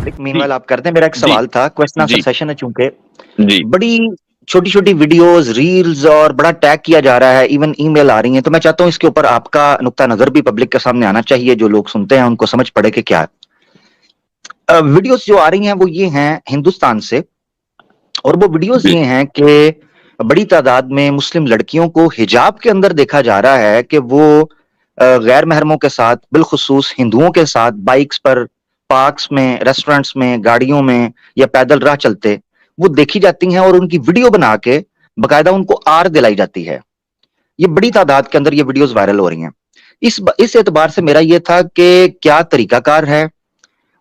Public مین جی while آپ کرتے ہیں. میرا ایک جی سوال تھا, کوشچن آنسر جی سیشن ہے چونکہ جی بڑی چھوٹی چھوٹی ویڈیوز, ریلز اور بڑا ٹیگ کیا جا رہا ہے, ایون ای میل آ رہی ہیں, تو میں چاہتا ہوں اس کے اوپر آپ کا نقطہ نظر بھی پبلک کے سامنے آنا چاہیے, جو لوگ سنتے ہیں ان کو سمجھ پڑے کہ کیا ویڈیوز جو آ رہی ہیں وہ یہ ہیں ہندوستان سے, اور وہ ویڈیوز جی یہ ہیں کہ بڑی تعداد میں مسلم لڑکیوں کو حجاب کے اندر دیکھا جا رہا ہے کہ وہ غیر محرموں کے ساتھ, بالخصوص ہندوؤں کے ساتھ, بائکس پر, پارکس میں, ریسٹورینٹس میں, گاڑیوں میں یا پیدل راہ چلتے وہ دیکھی جاتی ہیں, اور ان کی ویڈیو بنا کے باقاعدہ ان کو آر دلائی جاتی ہے. یہ بڑی تعداد کے اندر یہ ویڈیوز وائرل ہو رہی ہیں. اس اعتبار سے میرا یہ تھا کہ کیا طریقہ کار ہے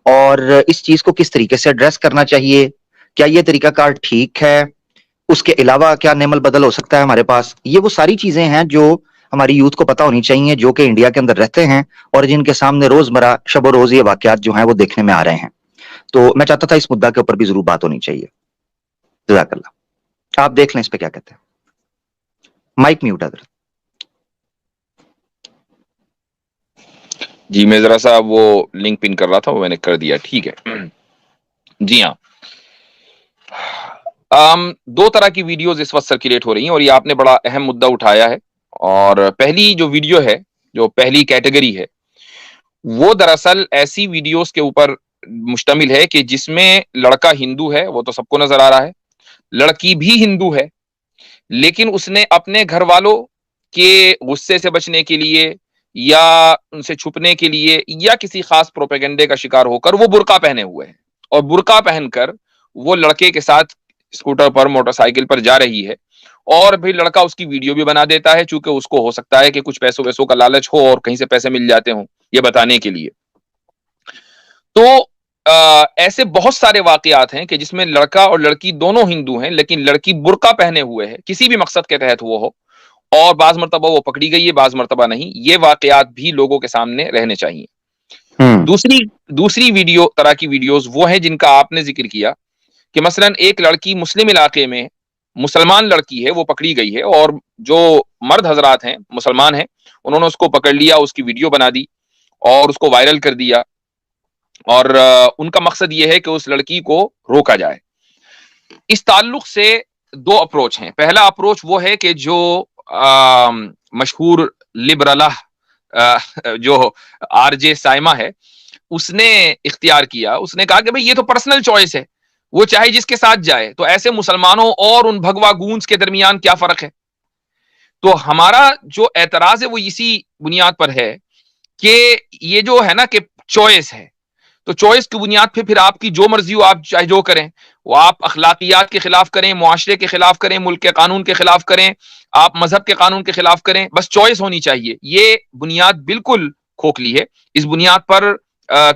اور اس چیز کو کس طریقے سے ایڈریس کرنا چاہیے, کیا یہ طریقہ کار ٹھیک ہے, اس کے علاوہ کیا نعم البدل ہو سکتا ہے ہمارے پاس. یہ وہ ساری چیزیں ہیں جو ہماری یوتھ کو پتہ ہونی چاہیے, جو کہ انڈیا کے اندر رہتے ہیں اور جن کے سامنے روزمرہ شب و روز یہ واقعات جو ہیں وہ دیکھنے میں آ رہے ہیں. تو میں چاہتا تھا اس مدعا کے اوپر بھی ضرور بات ہونی چاہیے. جزاک اللہ. آپ دیکھ لیں اس پہ کیا کہتے ہیں. مائک میوٹ حضرت. جی میں ذرا سا وہ لنک پن کر رہا تھا, وہ میں نے کر دیا. ٹھیک ہے. جی ہاں, دو طرح کی ویڈیوز اس وقت سرکولیٹ ہو رہی ہیں, اور یہ آپ نے بڑا اہم مدعا اٹھایا ہے. اور پہلی جو ویڈیو ہے, جو پہلی کیٹیگری ہے, وہ دراصل ایسی ویڈیوز کے اوپر مشتمل ہے کہ جس میں لڑکا ہندو ہے, وہ تو سب کو نظر آ رہا ہے, لڑکی بھی ہندو ہے, لیکن اس نے اپنے گھر والوں کے غصے سے بچنے کے لیے یا ان سے چھپنے کے لیے یا کسی خاص پروپیگنڈے کا شکار ہو کر وہ برقع پہنے ہوئے ہیں, اور برقع پہن کر وہ لڑکے کے ساتھ اسکوٹر پر, موٹر سائیکل پر جا رہی ہے, اور پھر لڑکا اس کی ویڈیو بھی بنا دیتا ہے, چونکہ اس کو ہو سکتا ہے کہ کچھ پیسوں ویسوں کا لالچ ہو اور کہیں سے پیسے مل جاتے ہوں یہ بتانے کے لیے. تو ایسے بہت سارے واقعات ہیں کہ جس میں لڑکا اور لڑکی دونوں ہندو ہیں, لیکن لڑکی برقع پہنے ہوئے ہے, کسی بھی مقصد کے تحت وہ ہو, اور بعض مرتبہ وہ پکڑی گئی ہے, بعض مرتبہ نہیں. یہ واقعات بھی لوگوں کے سامنے رہنے چاہیے. دوسری ویڈیو طرح کی ویڈیوز وہ ہیں جن کا آپ نے ذکر کیا, کہ مثلا ایک لڑکی مسلم علاقے میں, مسلمان لڑکی ہے, وہ پکڑی گئی ہے, اور جو مرد حضرات ہیں مسلمان ہیں انہوں نے اس کو پکڑ لیا, اس کی ویڈیو بنا دی اور اس کو وائرل کر دیا, اور ان کا مقصد یہ ہے کہ اس لڑکی کو روکا جائے. اس تعلق سے دو اپروچ ہیں. پہلا اپروچ وہ ہے کہ جو مشہور لبرلہ جو آر جے سائمہ ہے, اس نے اختیار کیا. اس نے کہا کہ بھئی یہ تو پرسنل چوائس ہے, وہ چاہے جس کے ساتھ جائے, تو ایسے مسلمانوں اور ان بھگوا گونز کے درمیان کیا فرق ہے. تو ہمارا جو اعتراض ہے وہ اسی بنیاد پر ہے کہ یہ جو ہے نا کہ چوائس ہے, تو چوائس کی بنیاد پہ پھر آپ کی جو مرضی ہو آپ چاہے جو کریں, وہ آپ اخلاقیات کے خلاف کریں, معاشرے کے خلاف کریں, ملک کے قانون کے خلاف کریں, آپ مذہب کے قانون کے خلاف کریں, بس چوائس ہونی چاہیے. یہ بنیاد بالکل کھوکھلی ہے. اس بنیاد پر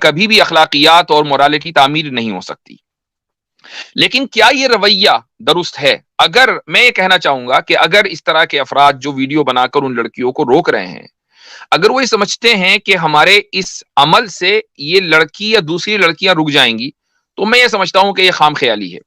کبھی بھی اخلاقیات اور مورالٹی تعمیر نہیں ہو سکتی. لیکن کیا یہ رویہ درست ہے؟ اگر میں یہ کہنا چاہوں گا کہ اگر اس طرح کے افراد جو ویڈیو بنا کر ان لڑکیوں کو روک رہے ہیں, اگر وہ یہ سمجھتے ہیں کہ ہمارے اس عمل سے یہ لڑکی یا دوسری لڑکیاں رک جائیں گی, تو میں یہ سمجھتا ہوں کہ یہ خام خیالی ہے,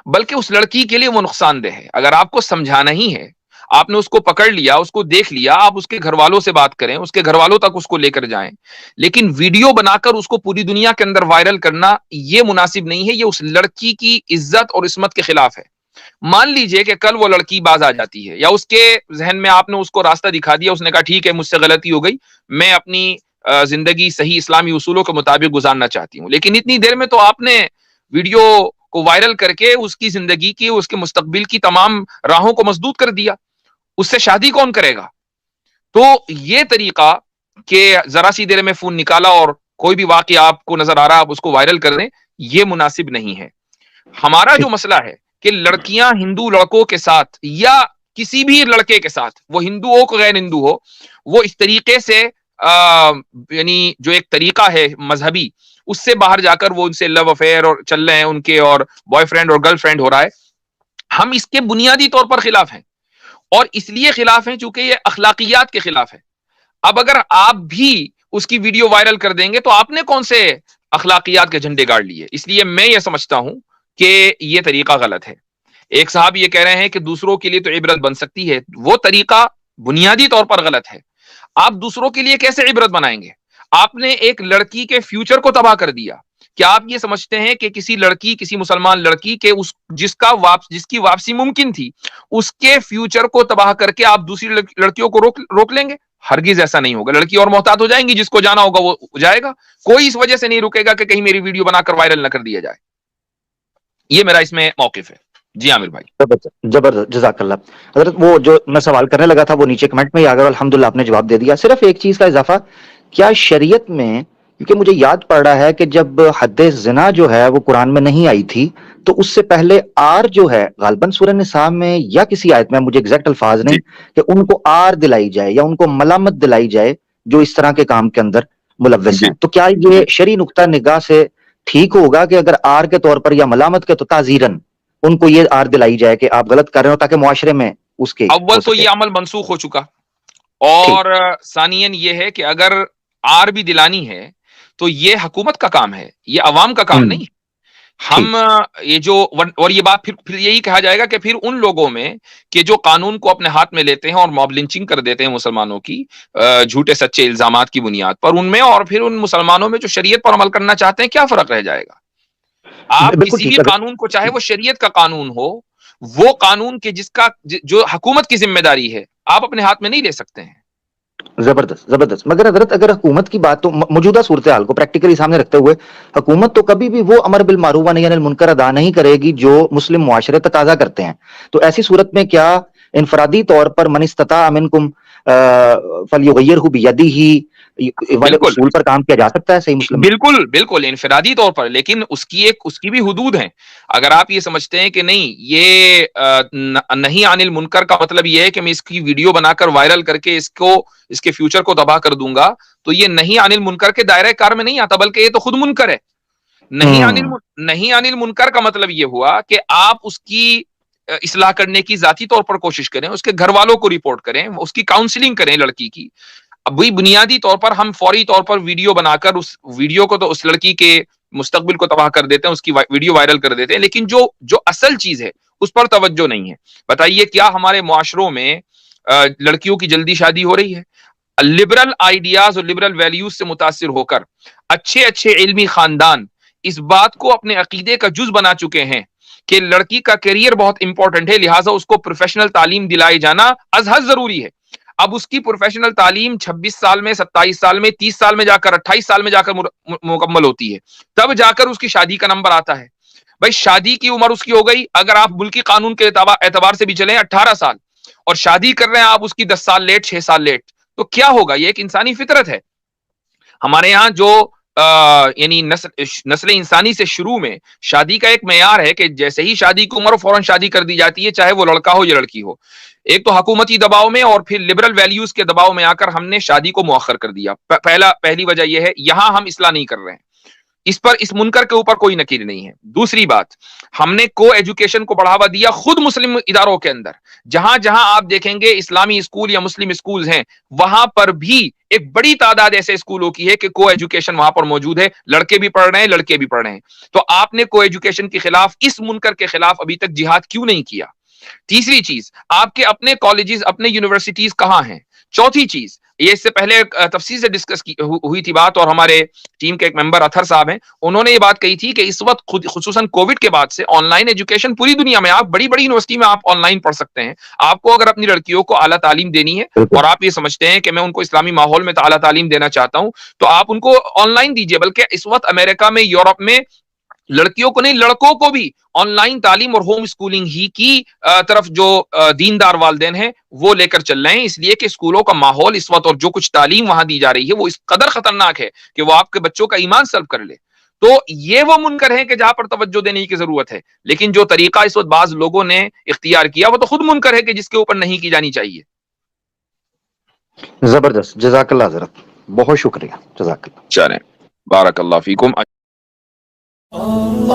بلکہ اس لڑکی کے لیے وہ نقصان دہ ہے. اگر آپ کو سمجھانا ہی ہے, آپ نے اس کو پکڑ لیا, اس کو دیکھ لیا, آپ اس کے گھر والوں سے بات کریں, اس کے گھر والوں تک اس کو لے کر جائیں, لیکن ویڈیو بنا کر اس کو پوری دنیا کے اندر وائرل کرنا یہ مناسب نہیں ہے. یہ اس لڑکی کی عزت اور عصمت کے خلاف ہے. مان لیجئے کہ کل وہ لڑکی باز آ جاتی ہے, یا اس کے ذہن میں آپ نے اس کو راستہ دکھا دیا, اس نے کہا ٹھیک ہے مجھ سے غلطی ہو گئی, میں اپنی زندگی صحیح اسلامی اصولوں کے مطابق گزارنا چاہتی ہوں, لیکن اتنی دیر میں تو آپ نے ویڈیو کو وائرل کر کے اس کی زندگی کی, اس کے مستقبل کی تمام راہوں کو مسدود کر دیا. اس سے شادی کون کرے گا؟ تو یہ طریقہ کہ ذرا سی دیر میں فون نکالا اور کوئی بھی واقعہ آپ کو نظر آ رہا آپ اس کو وائرل کر دیں, یہ مناسب نہیں ہے. ہمارا جو مسئلہ ہے کہ لڑکیاں ہندو لڑکوں کے ساتھ یا کسی بھی لڑکے کے ساتھ, وہ ہندو ہو کہ غیر ہندو ہو, وہ اس طریقے سے یعنی جو ایک طریقہ ہے مذہبی, اس سے باہر جا کر وہ ان سے لو افیئر اور چل رہے ہیں ان کے, اور بوائے فرینڈ اور گرل فرینڈ ہو رہا ہے. ہم اس کے بنیادی طور پر خلاف ہیں, اور اس لیے خلاف ہیں چونکہ یہ اخلاقیات کے خلاف ہے. اب اگر آپ بھی اس کی ویڈیو وائرل کر دیں گے تو آپ نے کون سے اخلاقیات کے جھنڈے گاڑ لیے. اس لیے میں یہ سمجھتا ہوں کہ یہ طریقہ غلط ہے. ایک صاحب یہ کہہ رہے ہیں کہ دوسروں کے لیے تو عبرت بن سکتی ہے, وہ طریقہ بنیادی طور پر غلط ہے. آپ دوسروں کے لیے کیسے عبرت بنائیں گے؟ آپ نے ایک لڑکی کے فیوچر کو تباہ کر دیا. کیا آپ یہ سمجھتے ہیں کہ کسی لڑکی، کسی مسلمان لڑکی کے جس کی واپسی ممکن تھی، اس کے فیوچر کو تباہ کر کے آپ دوسری لڑکیوں کو روک لیں گے؟ ہرگز ایسا نہیں ہوگا. لڑکی اور محتاط ہو جائیں گی، جس کو جانا ہوگا وہ جائے گا. کوئی اس وجہ سے نہیں رکے گا کہ کہیں میری ویڈیو بنا کر وائرل نہ کر دیا جائے. یہ میرا اس میں موقف ہے. جی عامر بھائی. زبردست، جزاک اللہ. حضرت وہ جو میں سوال کرنے لگا تھا وہ نیچے کمنٹ میں ہی آ گیا، الحمدللہ آپ نے جواب دے دیا. صرف ایک چیز کا اضافہ، کیا شریعت میں، کیونکہ مجھے یاد پڑ رہا ہے کہ جب حد زنا جو ہے وہ قرآن میں نہیں آئی تھی تو اس سے پہلے آر جو ہے غالباً سورہ نساء میں یا کسی آیت میں، مجھے ایگزیکٹ الفاظ نہیں، کہ ان کو آر دلائی جائے یا ان کو ملامت دلائی جائے جو اس طرح کے کام کے اندر ملوث ہیں. تو کیا یہ شرعی نقطہ نگاہ سے ٹھیک ہوگا کہ اگر آر کے طور پر یا ملامت کے تو تعزیراً ان کو یہ آر دلائی جائے کہ آپ غلط کر رہے ہو، تاکہ معاشرے میں اس کے اول تو یہ عمل منسوخ ہو چکا، اور ثانیاً یہ ہے کہ اگر آر بھی دلانی ہے تو یہ حکومت کا کام ہے، یہ عوام کا کام نہیں. ہم یہ جو، اور یہ بات پھر یہی کہا جائے گا کہ پھر ان لوگوں میں کہ جو قانون کو اپنے ہاتھ میں لیتے ہیں اور موب لنچنگ کر دیتے ہیں مسلمانوں کی جھوٹے سچے الزامات کی بنیاد پر، ان میں اور پھر ان مسلمانوں میں جو شریعت پر عمل کرنا چاہتے ہیں، کیا فرق رہ جائے گا؟ آپ کسی بھی قانون کو، چاہے وہ شریعت کا قانون ہو، وہ قانون کے جو حکومت کی ذمہ داری ہے، آپ اپنے ہاتھ میں نہیں لے سکتے ہیں. زبردست زبردست. مگر حضرت اگر حکومت کی بات، تو موجودہ صورتحال کو پریکٹیکلی سامنے رکھتے ہوئے حکومت تو کبھی بھی وہ امر بالمعروف و نہی عن المنکر ادا نہیں کرے گی جو مسلم معاشرے تقاضا کرتے ہیں. تو ایسی صورت میں کیا انفرادی طور پر من استطاع منکم فلیغیرہ بیدہ والے اصول پر کام کیا جا سکتا ہے صحیح مسلم میں؟ بالکل بالکل انفرادی طور پر، لیکن اس کی بھی حدود ہیں. اگر آپ یہ سمجھتے ہیں کہ نہیں، یہ نہیں عن المنکر کا مطلب یہ ہے کہ میں اس کی ویڈیو بنا کر وائرل کر کے اس کے فیوچر کو تباہ کر دوں گا، تو یہ نہیں عن المنکر کے دائرہ کار میں نہیں آتا، بلکہ یہ تو خود منکر ہے. نہیں عن المنکر کا مطلب یہ ہوا کہ آپ اس کی اصلاح کرنے کی ذاتی طور پر کوشش کریں، اس کے گھر والوں کو رپورٹ کریں، اس کی کاؤنسلنگ کریں لڑکی کی. ابھی بنیادی طور پر ہم فوری طور پر ویڈیو بنا کر اس ویڈیو کو تو اس لڑکی کے مستقبل کو تباہ کر دیتے ہیں، اس کی ویڈیو وائرل کر دیتے ہیں، لیکن جو اصل چیز ہے اس پر توجہ نہیں ہے. بتائیے کیا ہمارے معاشروں میں لڑکیوں کی جلدی شادی ہو رہی ہے؟ لبرل آئیڈیاز اور لبرل ویلیوز سے متاثر ہو کر اچھے علمی خاندان اس بات کو اپنے عقیدے کا جز بنا چکے ہیں کہ لڑکی کا کیریئر بہت امپورٹنٹ ہے، لہٰذا اس کو پروفیشنل تعلیم دلائے جانا از حد ضروری ہے. اب اس کی پروفیشنل تعلیم 26 سال میں، 27 سال میں، 30 سال میں جا کر، 28 سال میں جا کر مکمل ہوتی ہے، تب جا کر اس کی شادی کا نمبر آتا ہے. بھائی شادی کی عمر اس کی ہو گئی، اگر آپ ملکی قانون کے اعتبار سے بھی چلیں 18 سال، اور شادی کر رہے ہیں آپ اس کی 10 سال لیٹ، 6 سال لیٹ، تو کیا ہوگا؟ یہ ایک انسانی فطرت ہے. ہمارے یہاں جو یعنی نسل انسانی سے شروع میں شادی کا ایک معیار ہے کہ جیسے ہی شادی کی عمر فوراً شادی کر دی جاتی ہے، چاہے وہ لڑکا ہو یا لڑکی ہو. ایک تو حکومتی دباؤ میں اور پھر لبرل ویلیوز کے دباؤ میں آ کر ہم نے شادی کو مؤخر کر دیا. پہلی وجہ یہ ہے، یہاں ہم اصلاح نہیں کر رہے ہیں، اس منکر کے اوپر کوئی نکیر نہیں ہے. دوسری بات، ہم نے کو ایجوکیشن کو بڑھاوا دیا خود مسلم اداروں کے اندر. جہاں جہاں آپ دیکھیں گے اسلامی اسکول یا مسلم اسکول ہیں، وہاں پر بھی ایک بڑی تعداد ایسے اسکولوں کی ہے کہ کو ایجوکیشن وہاں پر موجود ہے، لڑکے بھی پڑھ رہے ہیں، لڑکے بھی پڑھ رہے ہیں. تو آپ نے کو ایجوکیشن کے خلاف، اس منکر کے خلاف ابھی تک جہاد کیوں نہیں کیا؟ تیسری چیز، آپ کے اپنے کالجز، اپنے یونیورسٹیز کہاں ہیں؟ چوتھی چیز، یہ اس سے پہلے تفصیل سے ڈسکس ہوئی تھی بات، اور ہمارے ٹیم کے ایک ممبر اطہر صاحب ہیں، انہوں نے یہ بات کہی تھی کہ اس وقت خصوصاً کووڈ کے بعد سے آن لائن ایجوکیشن پوری دنیا میں، آپ بڑی یونیورسٹی میں آپ آن لائن پڑھ سکتے ہیں. آپ کو اگر اپنی لڑکیوں کو اعلیٰ تعلیم دینی ہے اور آپ یہ سمجھتے ہیں کہ میں ان کو اسلامی ماحول میں اعلیٰ تعلیم دینا چاہتا ہوں، تو آپ ان کو آن لائن دیجیے. بلکہ اس وقت امریکہ میں، یورپ میں لڑکیوں کو نہیں، لڑکوں کو بھی آن لائن تعلیم اور ہوم اسکولنگ ہی کی طرف جو دیندار والدین ہیں وہ لے کر چل رہے ہیں، اس لیے کہ اسکولوں کا ماحول اس وقت اور جو کچھ تعلیم وہاں دی جا رہی ہے وہ اس قدر خطرناک ہے کہ وہ آپ کے بچوں کا ایمان سلب کر لے. تو یہ وہ منکر ہے کہ جہاں پر توجہ دینے کی ضرورت ہے، لیکن جو طریقہ اس وقت بعض لوگوں نے اختیار کیا وہ تو خود منکر ہے کہ جس کے اوپر نہیں کی جانی چاہیے. زبردست، جزاک اللہ حضرت، بہت شکریہ، جزاک اللہ. چلیں، بارک اللہ فیکم. اللہ